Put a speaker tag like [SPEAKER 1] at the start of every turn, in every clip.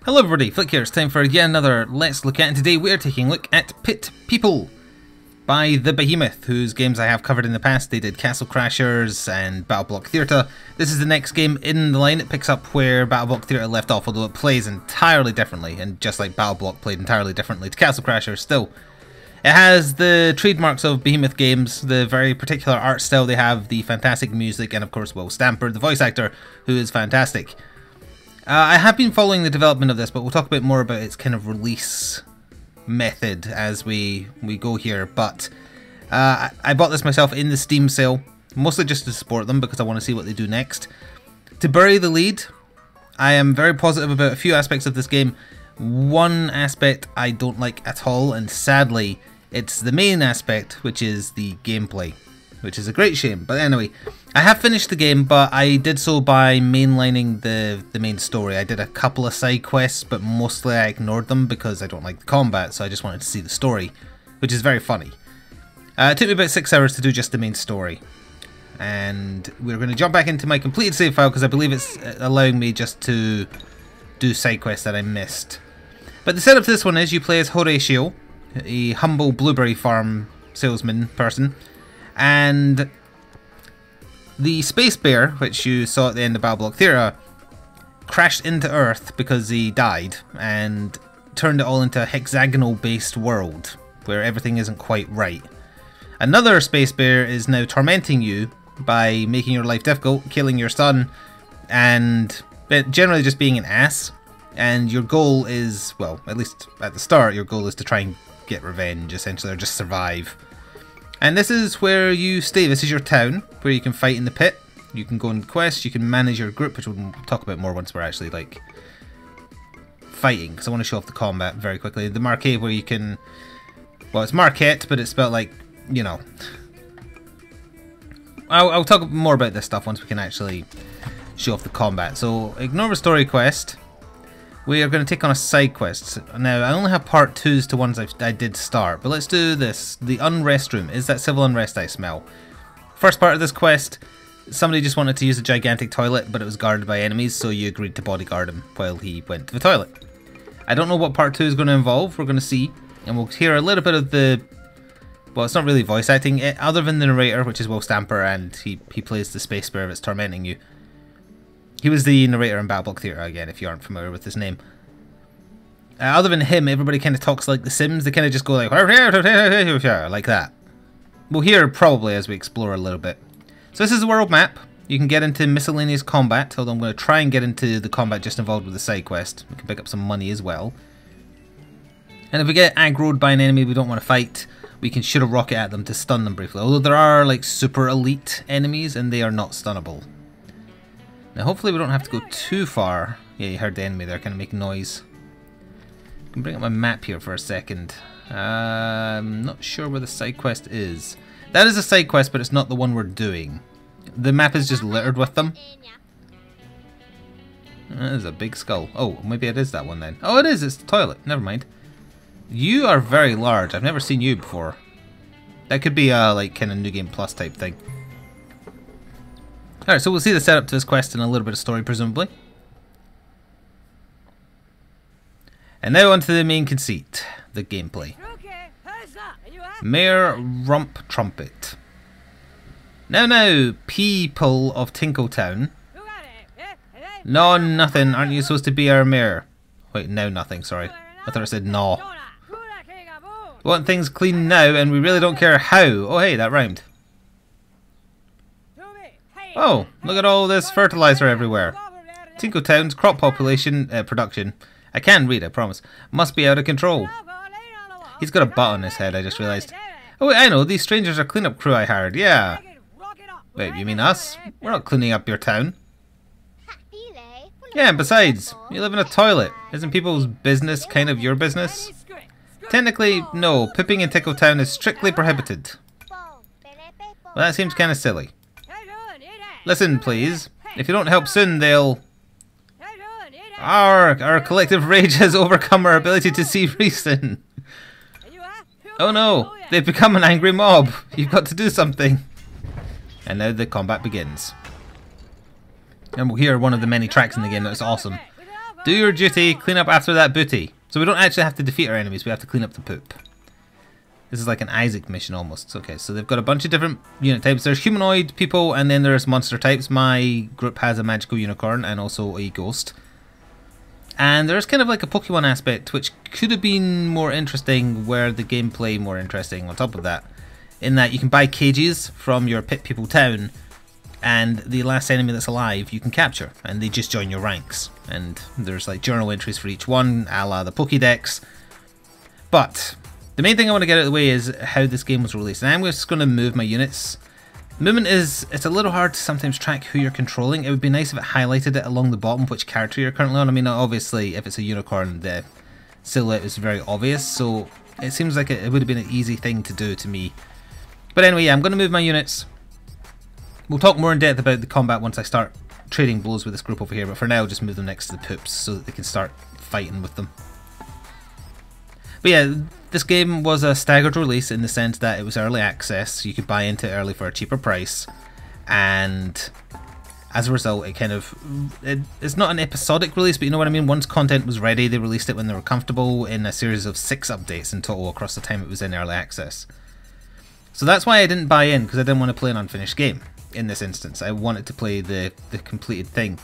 [SPEAKER 1] Hello everybody, Flick here. It's time for yet another Let's Look At, and today we're taking a look at Pit People by The Behemoth, whose games I have covered in the past. They did Castle Crashers and BattleBlock Theatre. This is the next game in the line. It picks up where BattleBlock Theatre left off, although it plays entirely differently, and just like BattleBlock played entirely differently to Castle Crashers still. It has the trademarks of Behemoth games, the very particular art style they have, the fantastic music, and of course Will Stamper, the voice actor, who is fantastic. I have been following the development of this, but we'll talk a bit more about its kind of release method as we go here. But I bought this myself in the Steam sale, mostly just to support them because I want to see what they do next. To bury the lead, I am very positive about a few aspects of this game. One aspect I don't like at all, and sadly it's the main aspect, which is the gameplay, which is a great shame. But anyway, I have finished the game, but I did so by mainlining the main story. I did a couple of side quests, but mostly I ignored them because I don't like the combat, so I just wanted to see the story, which is very funny. It took me about 6 hours to do just the main story. And we're going to jump back into my completed save file because I believe it's allowing me just to do side quests that I missed. But the setup to this one is you play as Horatio, a humble blueberry farm salesman person, and the Space Bear, which you saw at the end of BattleBlock Theatre, crashed into Earth because he died and turned it all into a hexagonal based world where everything isn't quite right. Another Space Bear is now tormenting you by making your life difficult, killing your son, and generally just being an ass. And your goal is, well, at least at the start, your goal is to try and get revenge, essentially, or just survive. And this is where you stay. This is your town, where you can fight in the pit. You can go on quests, you can manage your group, which we'll talk about more once we're actually, like, fighting. Because I want to show off the combat very quickly. The Marquette, where you can... Well, it's Marquette, but it's spelled like, you know... I'll talk more about this stuff once we can actually show off the combat. So, ignore the story quest. We are going to take on a side quest. Now, I only have part 2s to ones I did start, but let's do this. The unrest room. Is that civil unrest I smell? First part of this quest, somebody just wanted to use a gigantic toilet, but it was guarded by enemies, so you agreed to bodyguard him while he went to the toilet. I don't know what part 2 is going to involve. We're going to see, and we'll hear a little bit of the... Well, it's not really voice acting, other than the narrator, which is Will Stamper, and he plays the Space Bear that's tormenting you. He was the narrator in BattleBlock Theatre, again, if you aren't familiar with his name. Other than him, everybody kind of talks like The Sims. They kind of just go like that. We'll hear probably as we explore a little bit. So this is the world map. You can get into miscellaneous combat, although I'm going to try and get into the combat just involved with the side quest. We can pick up some money as well. And if we get aggroed by an enemy we don't want to fight, we can shoot a rocket at them to stun them briefly. Although there are like super elite enemies and they are not stunnable. Now hopefully we don't have to go too far. Yeah, you heard the enemy there kind of make noise. I can bring up my map here for a second. I'm not sure where the side quest is. That is a side quest, but it's not the one we're doing. The map is just littered with them. There's a big skull. Oh, maybe it is that one then. Oh, it is. It's the toilet. Never mind. You are very large. I've never seen you before. That could be a like kind of New Game Plus type thing. Alright, so we'll see the setup to this quest and a little bit of story, presumably. And now onto the main conceit, the gameplay. Mayor Rump Trumpet. Now, people of Tinkletown. No, nothing. Aren't you supposed to be our mayor? Wait, no, nothing, sorry. I thought I said no. We want things clean now, and we really don't care how. Oh, hey, that rhymed. Oh, look at all this fertilizer everywhere. Tinkletown's crop population production, I can read, I promise, must be out of control. He's got a butt on his head, I just realised. Oh wait, I know, these strangers are cleanup crew I hired, yeah. Wait, you mean us? We're not cleaning up your town. Yeah, and besides, you live in a toilet. Isn't people's business kind of your business? Technically, no, pooping in Tinkletown is strictly prohibited. Well, that seems kind of silly. Listen, please. If you don't help soon, they'll... Our collective rage has overcome our ability to see reason. Oh no, they've become an angry mob. You've got to do something. And now the combat begins. And we'll hear one of the many tracks in the game that's awesome. Do your duty, clean up after that booty. So we don't actually have to defeat our enemies, we have to clean up the poop. This is like an Isaac mission almost. Okay, so they've got a bunch of different unit types. There's humanoid people and then there's monster types. My group has a magical unicorn and also a ghost. And there's kind of like a Pokemon aspect which could have been more interesting were the gameplay more interesting on top of that. In that you can buy cages from your Pit People town and the last enemy that's alive you can capture and they just join your ranks. And there's like journal entries for each one, a la the Pokédex. But the main thing I want to get out of the way is how this game was released. And I'm just going to move my units. Movement it's a little hard to sometimes track who you're controlling. It would be nice if it highlighted it along the bottom which character you're currently on. I mean, obviously if it's a unicorn the silhouette is very obvious, so it seems like it would have been an easy thing to do to me. But anyway, yeah, I'm going to move my units. We'll talk more in depth about the combat once I start trading blows with this group over here, but for now I'll just move them next to the poops so that they can start fighting with them. But yeah, this game was a staggered release in the sense that it was early access. You could buy into it early for a cheaper price, and as a result it's not an episodic release, but you know what I mean. Once content was ready, they released it when they were comfortable in a series of 6 updates in total across the time it was in early access. So that's why I didn't buy in, because I didn't want to play an unfinished game in this instance. I wanted to play the completed thing.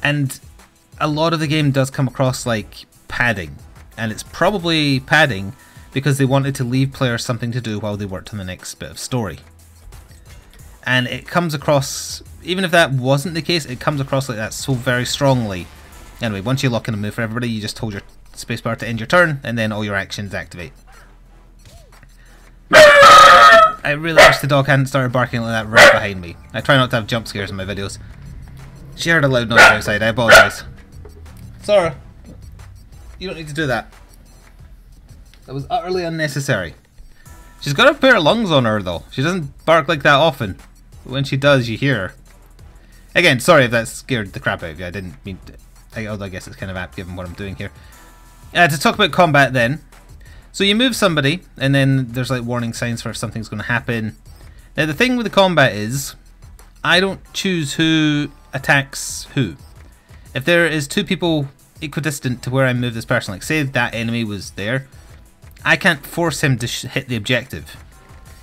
[SPEAKER 1] And a lot of the game does come across like padding. And it's probably padding because they wanted to leave players something to do while they worked on the next bit of story. And it comes across, even if that wasn't the case, it comes across like that so very strongly. Anyway, once you lock in a move for everybody, you just hold your spacebar to end your turn, and then all your actions activate. I really wish the dog hadn't started barking like that right behind me. I try not to have jump scares in my videos. She heard a loud noise outside, I apologise. Sora, you don't need to do that. That was utterly unnecessary. She's got a pair of lungs on her though. She doesn't bark like that often. But when she does, you hear her. Again, sorry if that scared the crap out of you. I didn't mean to, although I guess it's kind of apt given what I'm doing here. To talk about combat then. So you move somebody, and then there's like warning signs for if something's going to happen. Now the thing with the combat is, I don't choose who attacks who. If there is 2 people equidistant to where I move this person, like say that enemy was there, I can't force him to hit the objective.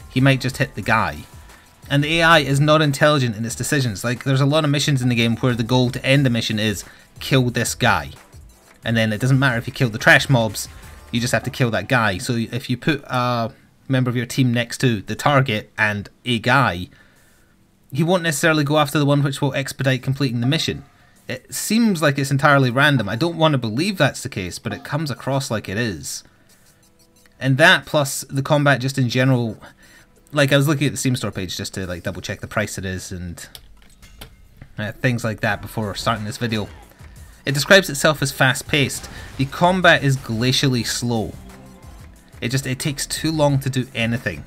[SPEAKER 1] He might just hit the guy. And the AI is not intelligent in its decisions. Like there's a lot of missions in the game where the goal to end the mission is kill this guy. And then it doesn't matter if you kill the trash mobs, you just have to kill that guy. So if you put a member of your team next to the target and a guy, he won't necessarily go after the one which will expedite completing the mission. It seems like it's entirely random. I don't want to believe that's the case, but it comes across like it is. And that plus the combat just in general, like I was looking at the Steam store page just to like double check the price it is and things like that before starting this video. It describes itself as fast-paced. The combat is glacially slow. It takes too long to do anything.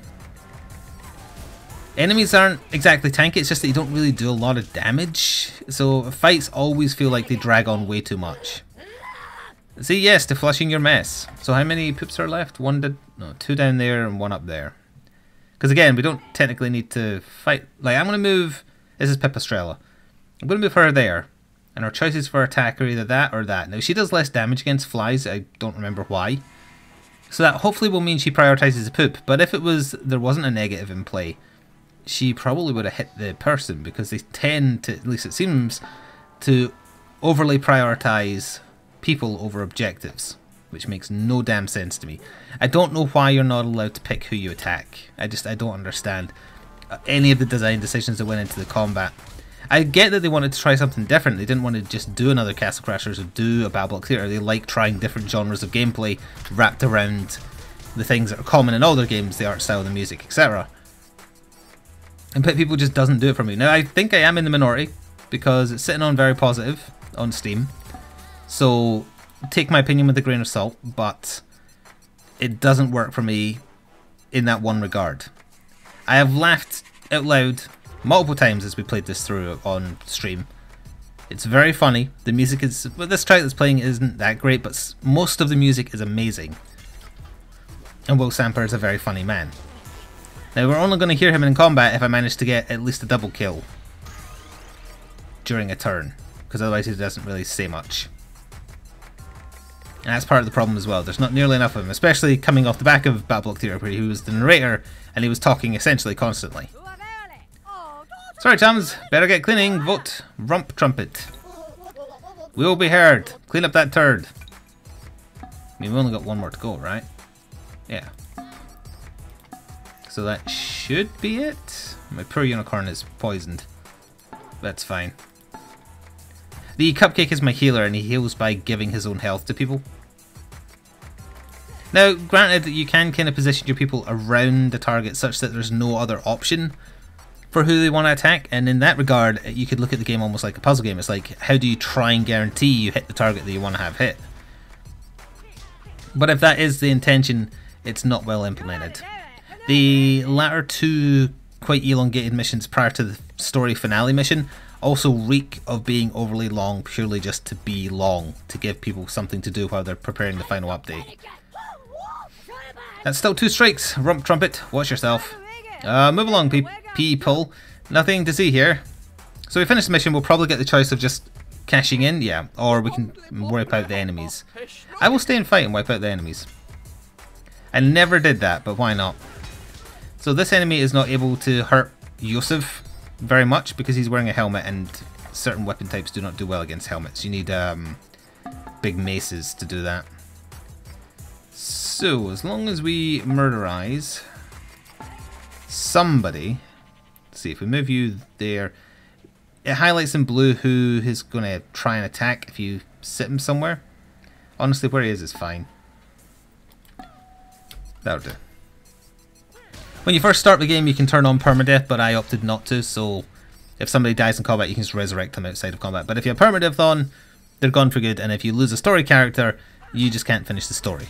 [SPEAKER 1] Enemies aren't exactly tanky, it's just that you don't really do a lot of damage. So fights always feel like they drag on way too much. See, yes, to flushing your mess. So how many poops are left? 2 down there and 1 up there. Because again, we don't technically need to fight. Like, I'm going to move... This is Pipistrella. I'm going to move her there. And our choices for attack are either that or that. Now, she does less damage against flies. I don't remember why. So that hopefully will mean she prioritizes the poop. But if there wasn't a negative in play, she probably would have hit the person. Because they tend to, at least it seems, to overly prioritize people over objectives. Which makes no damn sense to me. I don't know why you're not allowed to pick who you attack. I don't understand any of the design decisions that went into the combat. I get that they wanted to try something different. They didn't want to just do another Castle Crashers or do a BattleBlock Theatre. They like trying different genres of gameplay wrapped around the things that are common in all their games, the art style, the music, etc. And Pit People just doesn't do it for me. Now, I think I am in the minority because it's sitting on very positive on Steam. So take my opinion with a grain of salt, but it doesn't work for me in that one regard. I have laughed out loud multiple times as we played this through on stream. It's very funny. The music is... Well, this track that's playing isn't that great, but most of the music is amazing. And Will Samper is a very funny man. Now, we're only going to hear him in combat if I manage to get at least a double kill during a turn, because otherwise he doesn't really say much. And that's part of the problem as well. There's not nearly enough of him, especially coming off the back of BattleBlock Theatre, where he was the narrator and he was talking essentially constantly. Sorry, chums. Better get cleaning. Vote Rump Trumpet. We will be heard. Clean up that turd. I mean, we've only got one more to go, right? Yeah. So that should be it. My poor unicorn is poisoned. That's fine. The Cupcake is my healer, and he heals by giving his own health to people. Now, granted, you can kind of position your people around the target such that there's no other option for who they want to attack, and in that regard, you could look at the game almost like a puzzle game. It's like, how do you try and guarantee you hit the target that you want to have hit? But if that is the intention, it's not well implemented. The latter two quite elongated missions prior to the story finale mission also reek of being overly long purely just to be long, to give people something to do while they're preparing the final update. That's still 2 strikes. Rump Trumpet, watch yourself. Move along, people. Nothing to see here. So we finish the mission, we'll probably get the choice of just cashing in, yeah, or we can wipe out the enemies. I will stay and fight and wipe out the enemies. I never did that, but why not? So this enemy is not able to hurt Yusuf very much because he's wearing a helmet, and certain weapon types do not do well against helmets. You need big maces to do that. So as long as we murderize somebody, let's see, if we move you there, it highlights in blue who is going to try and attack if you sit him somewhere. Honestly, where he is fine. That'll do. When you first start the game, you can turn on permadeath, but I opted not to, so if somebody dies in combat, you can just resurrect them outside of combat. But if you have permadeath on, they're gone for good, and if you lose a story character, you just can't finish the story.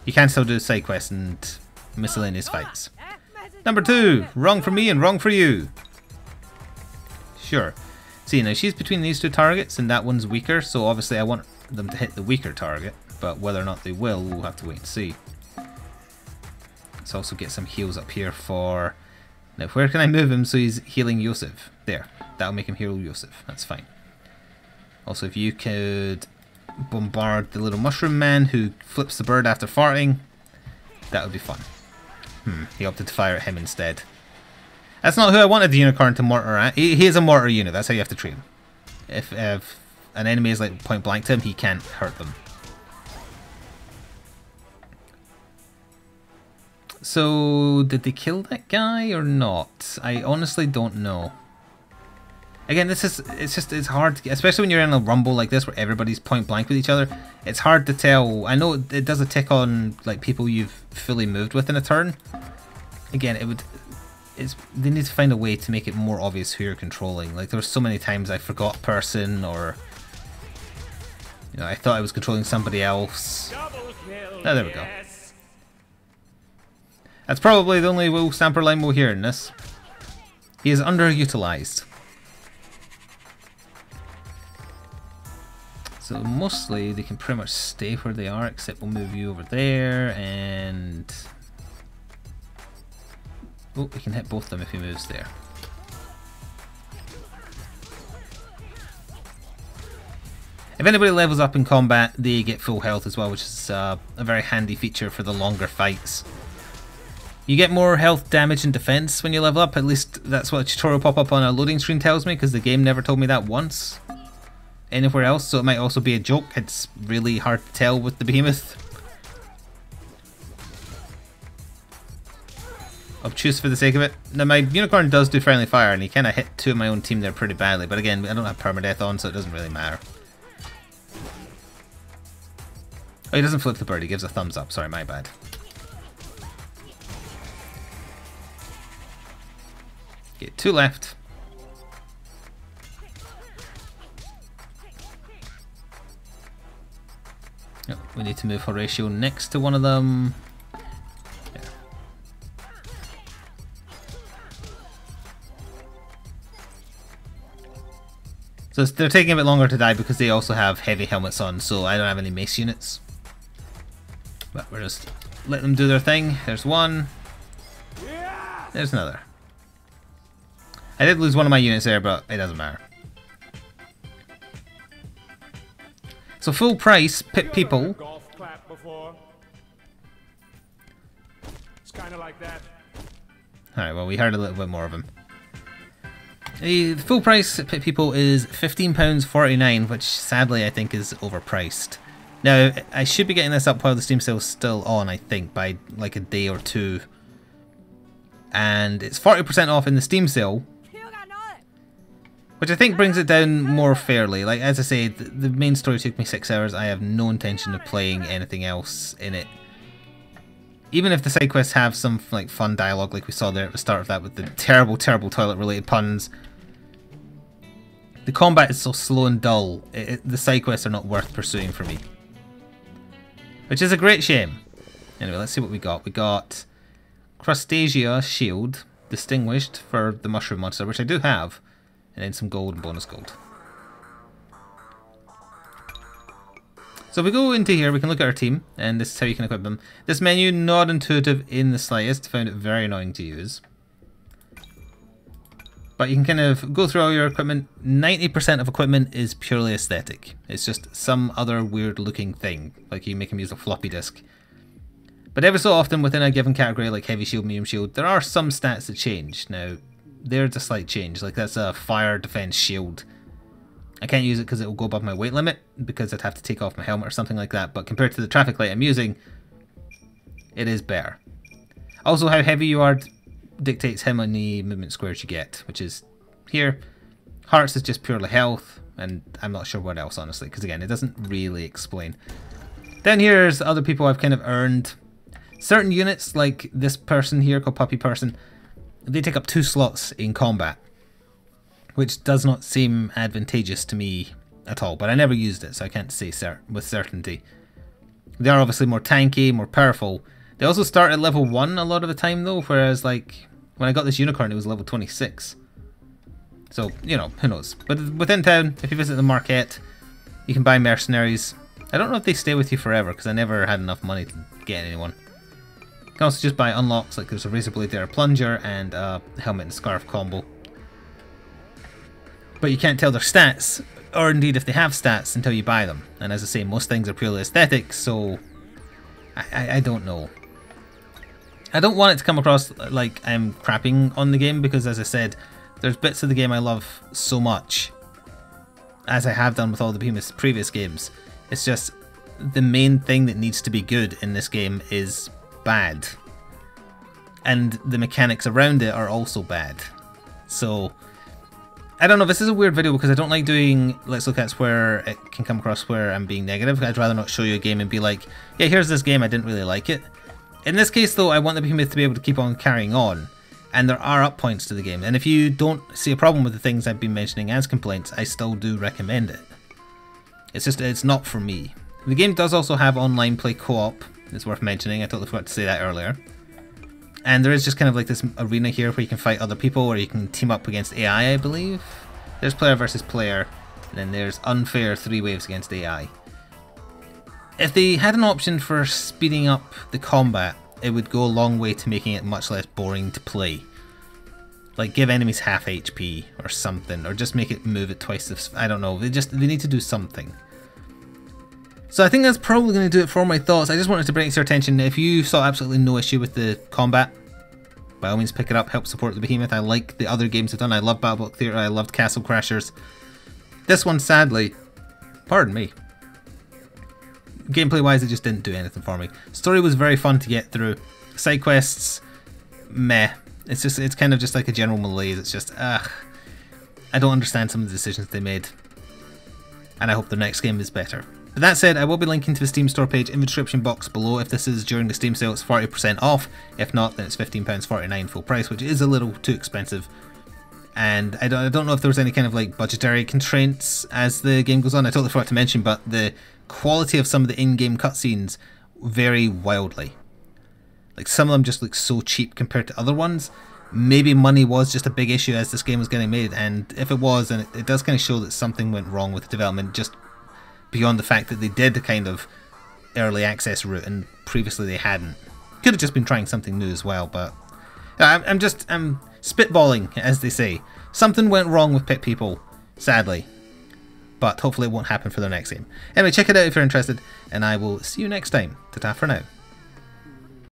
[SPEAKER 1] You can still do side quests and miscellaneous fights. Number 2, wrong for me and wrong for you. Sure. See, now she's between these 2 targets, and that one's weaker, so obviously I want them to hit the weaker target, but whether or not they will, we'll have to wait and see. Let's also get some heals up here for... Now, where can I move him so he's healing Yusuf? There. That'll make him heal Yusuf. That's fine. Also, if you could bombard the little mushroom man who flips the bird after farting, that would be fun. He opted to fire at him instead. That's not who I wanted the unicorn to mortar at. He is a mortar unit. That's how you have to treat him. If an enemy is like point blank to him, he can't hurt them. So, did they kill that guy or not? I honestly don't know. Again, it's hard, especially when you're in a rumble like this where everybody's point blank with each other. It's hard to tell. I know it does a tick on like people you've fully moved with in a turn. Again, they need to find a way to make it more obvious who you're controlling. Like, there were so many times I forgot a person, or I thought I was controlling somebody else. Oh, there we go. That's probably the only Will Stamper line we'll hear in this. He is underutilized. So mostly they can pretty much stay where they are, except we'll move you over there, and... Oh, we can hit both of them if he moves there. If anybody levels up in combat, they get full health as well, which is a very handy feature for the longer fights. You get more health, damage, and defense when you level up. At least that's what a tutorial pop-up on a loading screen tells me, because the game never told me that once anywhere else, so it might also be a joke. It's really hard to tell with the behemoth. Obtuse for the sake of it. Now, my unicorn does do friendly fire, and he kind of hit 2 of my own team there pretty badly, but again, I don't have permadeath on, so it doesn't really matter. Oh, he doesn't flip the bird, he gives a thumbs up. Sorry, my bad. Okay, 2 left. Oh, we need to move Horatio next to one of them. Yeah. So they're taking a bit longer to die because they also have heavy helmets on, so I don't have any mace units. But we're just letting them do their thing. There's one. There's another. I did lose one of my units there, but it doesn't matter. So full price, Pit People.
[SPEAKER 2] It's kind of like that.
[SPEAKER 1] Alright, well, we heard a little bit more of him. The full price Pit People is £15.49, which sadly I think is overpriced. Now, I should be getting this up while the Steam sale's still on, I think, by like a day or two. And it's 40% off in the Steam sale, which I think brings it down more fairly. Like, as I say, the main story took me 6 hours. I have no intention of playing anything else in it. Even if the side quests have some like fun dialogue, like we saw there at the start of that with the terrible, terrible toilet-related puns, the combat is so slow and dull. The side quests are not worth pursuing for me, which is a great shame. Anyway, let's see what we got. We got Crustacia Shield, distinguished for the Mushroom Monster, which I do have, and then some gold and bonus gold. So if we go into here, we can look at our team, and this is how you can equip them. This menu, not intuitive in the slightest, found it very annoying to use. But you can kind of go through all your equipment. 90% of equipment is purely aesthetic. It's just some other weird looking thing, like you make them use a floppy disk. But every so often within a given category, like heavy shield, medium shield, there are some stats that change. Now, there's a slight change, like that's a fire defense shield. I can't use it because it will go above my weight limit, because I'd have to take off my helmet or something like that, but compared to the traffic light I'm using, it is better. Also, how heavy you are dictates how many movement squares you get, which is here. Hearts is just purely health, and I'm not sure what else, honestly, because again, it doesn't really explain. Then here's other people I've kind of earned. Certain units, like this person here called Puppy Person, they take up 2 slots in combat, which does not seem advantageous to me at all, but I never used it, so I can't say with certainty. They are obviously more tanky, more powerful. They also start at level 1 a lot of the time though, whereas like when I got this unicorn it was level 26. So, you know, who knows. But within town, if you visit the market, you can buy mercenaries. I don't know if they stay with you forever, because I never had enough money to get anyone. You can also just buy unlocks, like there's a razor blade there, a plunger, and a helmet and scarf combo. But you can't tell their stats, or indeed if they have stats, until you buy them. And as I say, most things are purely aesthetic, so I don't know. I don't want it to come across like I'm crapping on the game, because as I said, there's bits of the game I love so much, as I have done with all the Behemoth's previous games. It's just the main thing that needs to be good in this game is bad. And the mechanics around it are also bad. So, I don't know, this is a weird video because I don't like doing Let's Look Ats where it can come across where I'm being negative. I'd rather not show you a game and be like, yeah, here's this game, I didn't really like it. In this case though, I want the Behemoth to be able to keep on carrying on. And there are up points to the game. And if you don't see a problem with the things I've been mentioning as complaints, I still do recommend it. It's just, it's not for me. The game does also have online play co-op. It's worth mentioning, I totally forgot to say that earlier. And there is just kind of like this arena here where you can fight other people, or you can team up against AI, I believe. There's player versus player, and then there's unfair 3 waves against AI. If they had an option for speeding up the combat, it would go a long way to making it much less boring to play. Like give enemies half HP or something, or just make it move at twice the... I don't know, they need to do something. So I think that's probably going to do it for my thoughts. I just wanted to bring it to your attention. If you saw absolutely no issue with the combat, by all means pick it up, help support the Behemoth. I like the other games I've done. I love BattleBlock Theatre, I loved Castle Crashers. This one, sadly, pardon me, gameplay wise it just didn't do anything for me. Story was very fun to get through. Side quests, meh. It's kind of just like a general malaise. It's just, ugh. I don't understand some of the decisions they made. And I hope the next game is better. But that said, I will be linking to the Steam store page in the description box below. If this is during the Steam sale, it's 40% off. If not, then it's £15.49 full price, which is a little too expensive. And I don't know if there was any kind of like budgetary constraints as the game goes on. I totally forgot to mention, but the quality of some of the in-game cutscenes vary wildly. Like some of them just look so cheap compared to other ones. Maybe money was just a big issue as this game was getting made, and if it was, then it does kind of show that something went wrong with the development, just beyond the fact that they did the kind of early access route and previously they hadn't. Could have just been trying something new as well, but I'm spitballing, as they say. Something went wrong with Pit People, sadly. but hopefully it won't happen for their next game. Anyway, check it out if you're interested, and I will see you next time. Ta-ta for now.